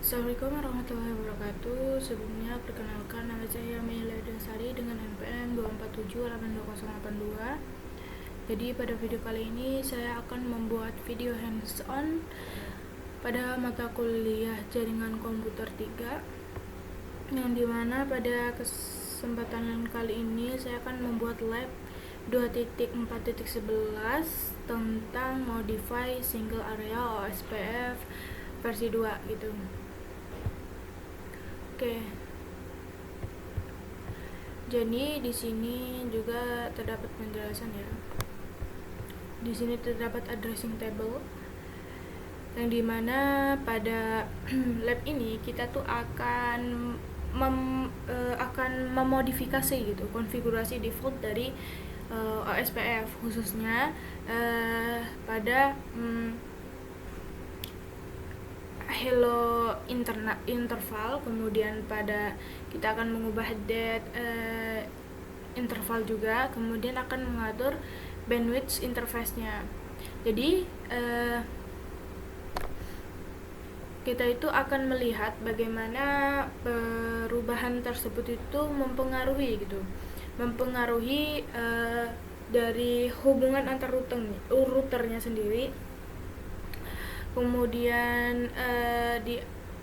Assalamualaikum warahmatullahi wabarakatuh. Sebelumnya perkenalkan, nama saya Meila Dasari dengan NPM 247828082. Jadi pada video kali ini saya akan membuat video hands on pada mata kuliah jaringan komputer 3, yang dimana pada kesempatan kali ini saya akan membuat lab 2.4.11 tentang modify single area OSPF versi 2 gitu. Oke. Jadi di sini juga terdapat penjelasan ya. Di sini terdapat addressing table, yang dimana pada lab ini kita tuh akan memodifikasi gitu konfigurasi default dari OSPF, khususnya pada hello interval. Kemudian pada kita akan mengubah date interval juga, kemudian akan mengatur bandwidth interface-nya. Jadi kita itu akan melihat bagaimana perubahan tersebut itu mempengaruhi dari hubungan antar routernya sendiri. Kemudian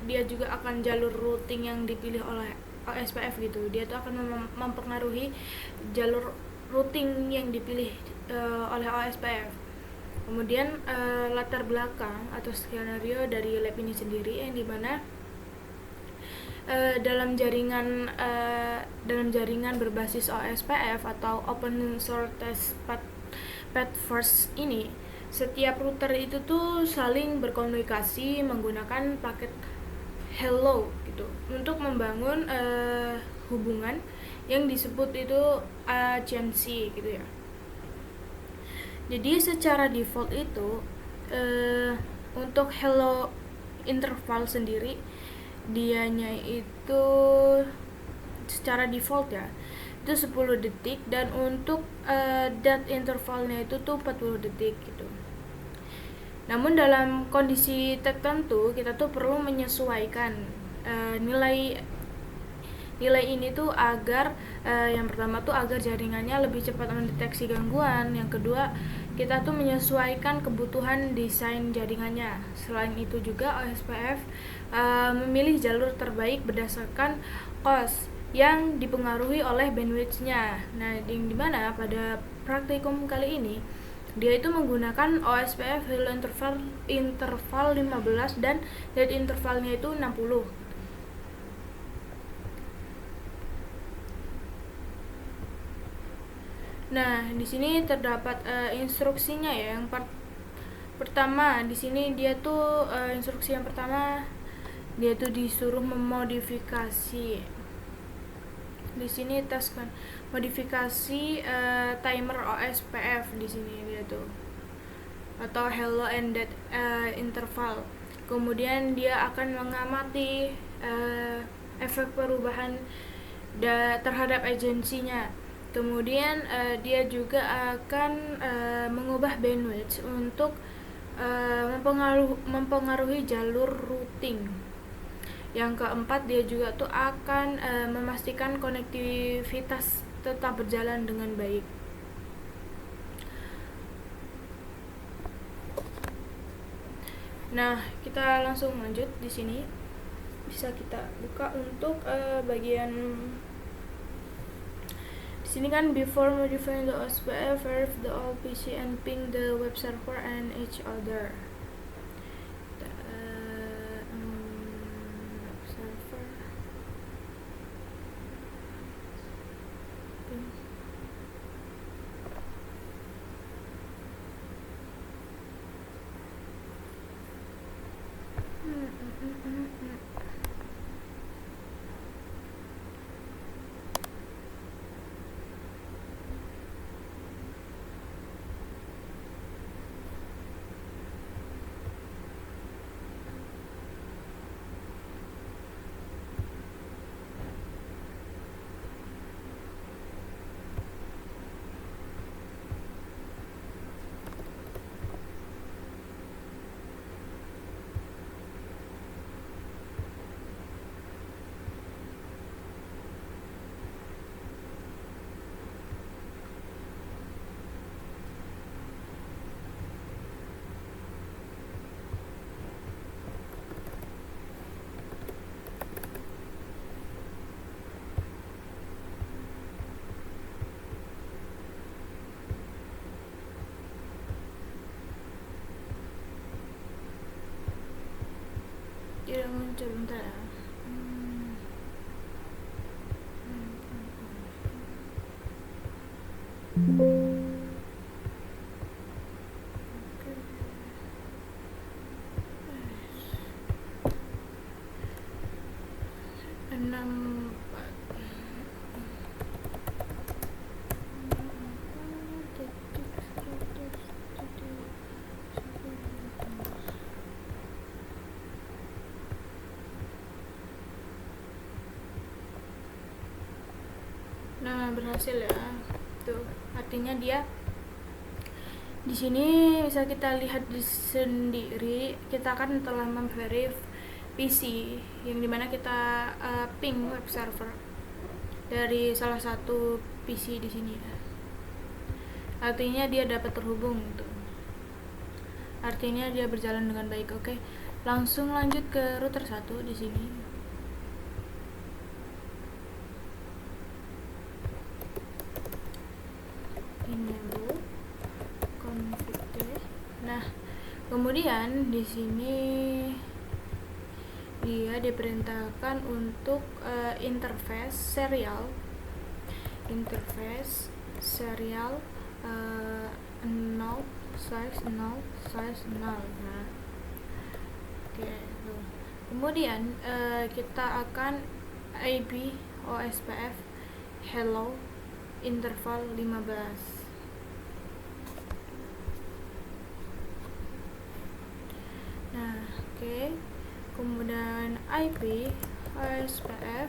dia juga akan jalur routing yang dipilih oleh OSPF gitu. Dia itu akan mempengaruhi jalur routing yang dipilih oleh OSPF. Kemudian latar belakang atau skenario dari lab ini sendiri, yang dimana dalam jaringan berbasis OSPF atau Open Shortest Path First ini, setiap router itu tuh saling berkomunikasi menggunakan paket hello gitu untuk membangun hubungan yang disebut itu agency gitu ya. Jadi secara default itu untuk hello interval sendiri, dianya itu secara default ya itu 10 detik, dan untuk date intervalnya itu tuh 40 detik gitu. Namun dalam kondisi tertentu kita tuh perlu menyesuaikan nilai ini tuh agar yang pertama tuh agar jaringannya lebih cepat mendeteksi gangguan. Yang kedua, kita tuh menyesuaikan kebutuhan desain jaringannya. Selain itu juga OSPF memilih jalur terbaik berdasarkan cost yang dipengaruhi oleh bandwidth-nya. Nah, yang dimana pada praktikum kali ini dia itu menggunakan OSPF hello interval 15 dan date intervalnya itu 60. Nah, di sini terdapat instruksinya ya. Yang pertama di sini dia tuh instruksi yang pertama dia tuh disuruh memodifikasi. Di sini tes kan modifikasi timer OSPF di sini dia tuh, atau hello and date interval. Kemudian dia akan mengamati efek perubahan terhadap agensinya. Kemudian dia juga akan mengubah bandwidth untuk mempengaruhi jalur routing. Yang keempat, dia juga tuh akan memastikan konektivitas tetap berjalan dengan baik. Nah, kita langsung lanjut. Di sini bisa kita buka untuk bagian di sini kan, before modifying the OSPF, verify the all PC and ping the web server and each other. Web server. tidak muncul, bentar ya. Nah, berhasil ya. Tuh, artinya dia di sini bisa kita lihat di sendiri, kita kan telah memverif PC yang dimana kita ping web server dari salah satu PC di sini ya. Artinya dia dapat terhubung gitu. Artinya dia berjalan dengan baik. Oke. Langsung lanjut ke router 1 di sini. Enable config. Nah, kemudian di sini dia diperintahkan untuk interface serial 0/0/0. Nah, oke, tuh. Kemudian kita akan IP OSPF hello interval 15. Nah, oke. Kemudian IP OSPF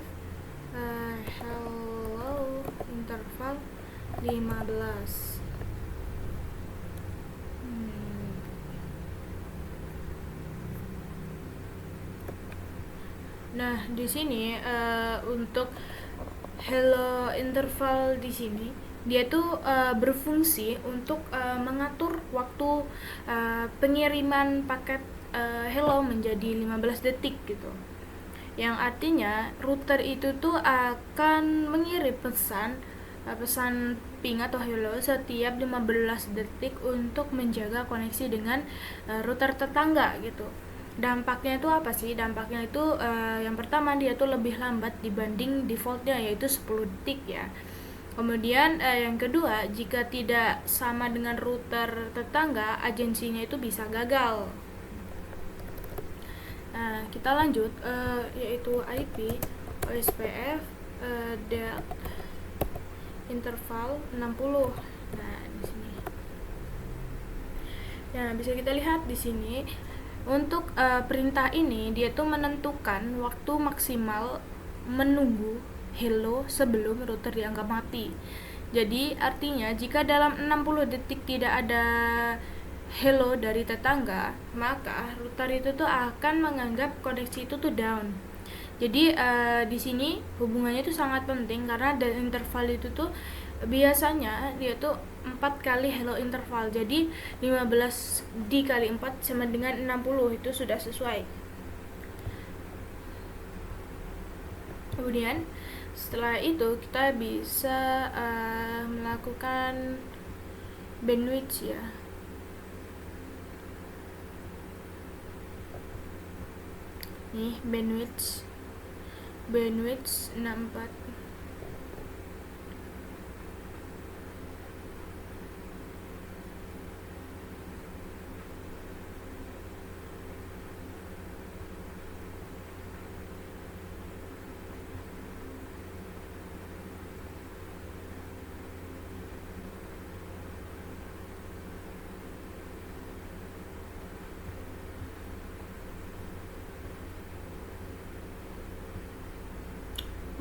hello interval 15. Nah, di sini untuk hello interval di sini dia tuh berfungsi untuk mengatur waktu pengiriman paket hello menjadi 15 detik gitu. Yang artinya router itu tuh akan mengirim pesan ping atau hello setiap 15 detik untuk menjaga koneksi dengan router tetangga gitu. Dampaknya itu apa sih? Dampaknya itu yang pertama dia tuh lebih lambat dibanding defaultnya, yaitu 10 detik ya. Kemudian yang kedua, jika tidak sama dengan router tetangga, agensinya itu bisa gagal. Nah, kita lanjut yaitu IP OSPF depth interval 60. Nah, di sini. Nah, bisa kita lihat di sini untuk perintah ini dia tuh menentukan waktu maksimal menunggu hello sebelum router dianggap mati. Jadi artinya jika dalam 60 detik tidak ada hello dari tetangga, maka router itu tuh akan menganggap koneksi itu tuh down. Jadi di sini hubungannya itu sangat penting karena dari interval itu tuh biasanya dia tuh 4 kali hello interval. Jadi 15 dikali 4 sama dengan 60, itu sudah sesuai. Kemudian setelah itu kita bisa melakukan bandwidth ya. Nih bandwidth 64.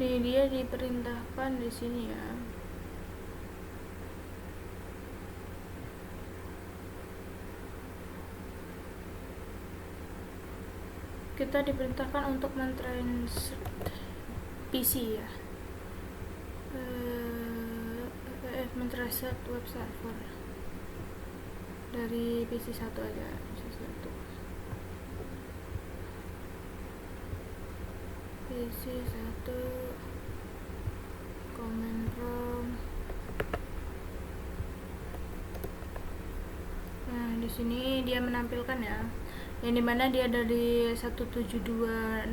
Nih dia diperintahkan di sini ya. Kita diperintahkan untuk mentranslate PC ya. Mentranslate web server dari PC 1 aja, PC 1. PC 1 command prompt. Nah, di sini dia menampilkan ya yang dimana dia dari 172.16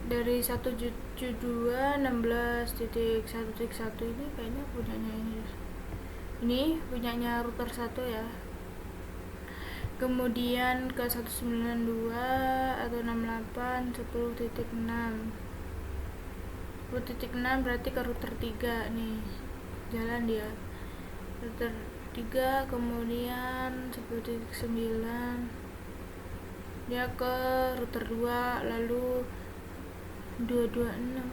dari 172.16.1.1 ini kayaknya punyanya ini punyanya router 1 ya. Kemudian ke 192 atau 68 10.6 berarti ke router 3 nih, jalan dia router 3. Kemudian 10.9 dia ke router 2, lalu 226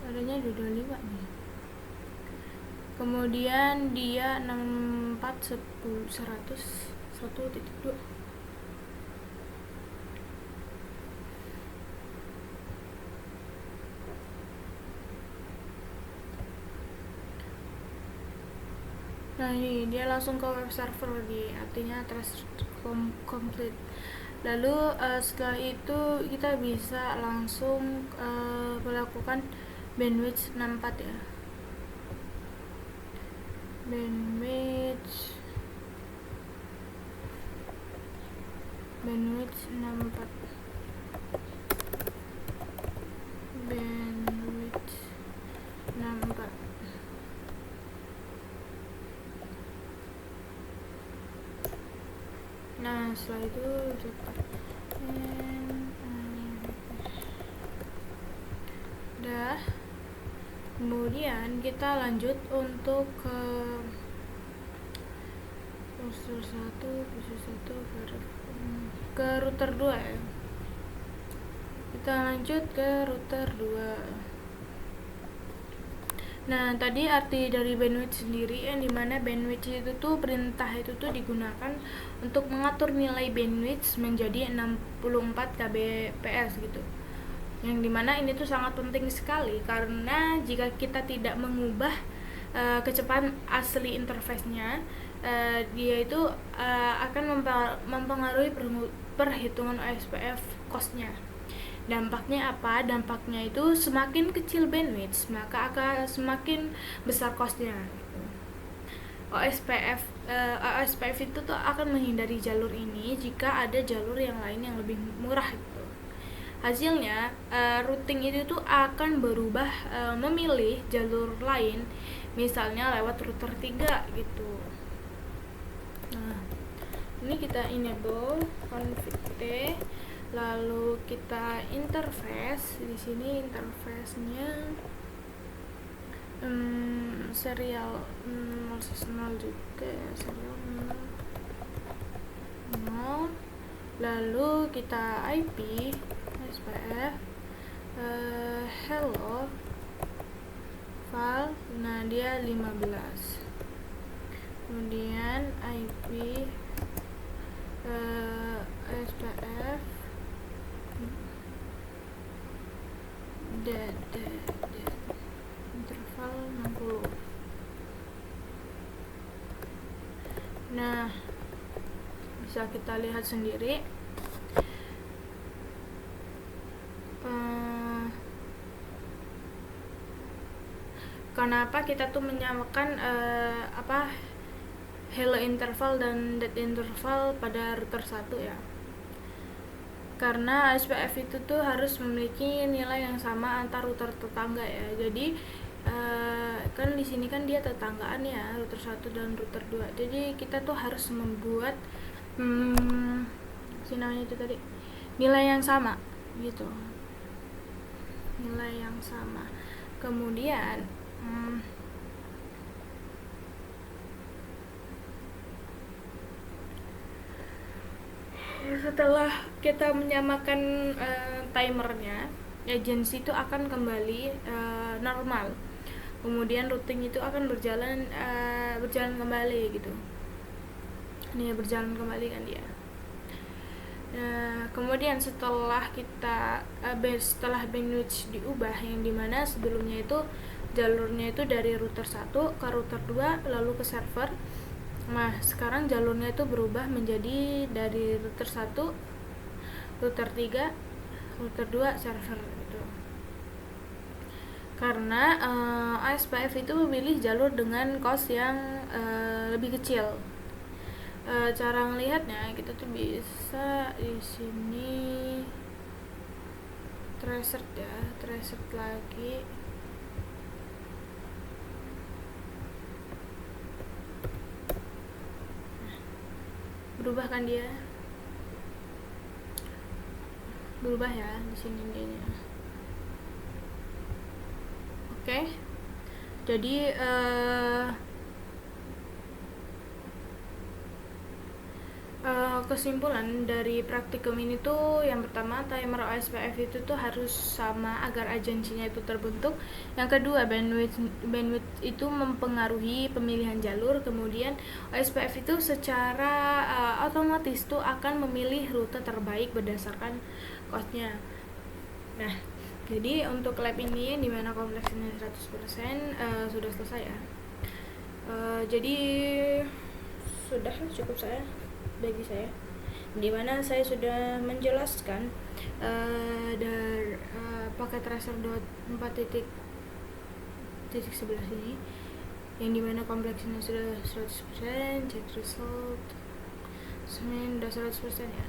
adanya 225 nih. Kemudian dia 64 10 100 1.2. Nah ini dia langsung ke web server lagi, artinya trace complete. Lalu setelah itu kita bisa langsung melakukan bandwidth 64 ya, bandwidth 64 bandwidth 64. Nah setelah itu udah, kemudian kita lanjut untuk user 1 ke router 2 ya. Kita lanjut ke router 2. Nah tadi arti dari bandwidth sendiri, yang dimana bandwidth itu tuh perintah itu tuh digunakan untuk mengatur nilai bandwidth menjadi 64 kbps gitu, yang dimana ini tuh sangat penting sekali karena jika kita tidak mengubah kecepatan asli interface-nya, dia itu akan mempengaruhi perhitungan OSPF cost-nya. Dampaknya apa? Dampaknya itu semakin kecil bandwidth maka akan semakin besar cost-nya. OSPF itu tuh akan menghindari jalur ini jika ada jalur yang lain yang lebih murah gitu. Hasilnya routing itu tuh akan berubah memilih jalur lain, misalnya lewat router 3 gitu. Nah, ini kita enable config T, lalu kita interface. Di sini interface-nya serial 0 juga ya, serial 0. Lalu kita IP SPF hello file, nah dia 15. Kemudian IP SPF interval 60. Nah bisa kita lihat sendiri kenapa kita tuh menyamakan hello interval dan dead interval pada router 1 ya, karena SPF itu tuh harus memiliki nilai yang sama antar router tetangga ya. Jadi kan di sini kan dia tetanggaan ya, router 1 dan router 2. Jadi kita tuh harus membuat namanya itu tadi nilai yang sama gitu, nilai yang sama. Kemudian setelah kita menyamakan timernya, agency itu akan kembali normal. Kemudian routing itu akan berjalan kembali gitu. Ini berjalan kembali kan dia. Kemudian setelah kita setelah bandwidth diubah, yang dimana sebelumnya itu jalurnya itu dari router 1 ke router 2 lalu ke server. Nah, sekarang jalurnya itu berubah menjadi dari router 1, router 3, router 2, server gitu. Karena ASPF itu memilih jalur dengan cost yang lebih kecil. Cara ngelihatnya kita tuh bisa di sini traced lagi. Berubah kan dia? Berubah ya di sini dianya. Oke. Jadi kesimpulan dari praktikum ini tuh yang pertama, timer ASPF itu tuh harus sama agar agensinya itu terbentuk. Yang kedua, bandwidth itu mempengaruhi pemilihan jalur. Kemudian ASPF itu secara otomatis tuh akan memilih rute terbaik berdasarkan costnya. Nah, jadi untuk lab ini dimana kompleksnya 100% sudah selesai ya. Jadi sudah cukup bagi saya, dimana saya sudah menjelaskan paket tracer 4.11 ini, yang dimana kompleksnya sudah 100%, check result semen sudah 100% ya.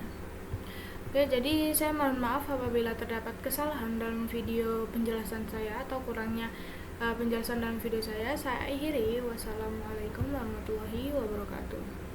Oke, jadi saya mohon maaf apabila terdapat kesalahan dalam video penjelasan saya atau kurangnya penjelasan dalam video saya. Saya akhiri, wassalamualaikum warahmatullahi wabarakatuh.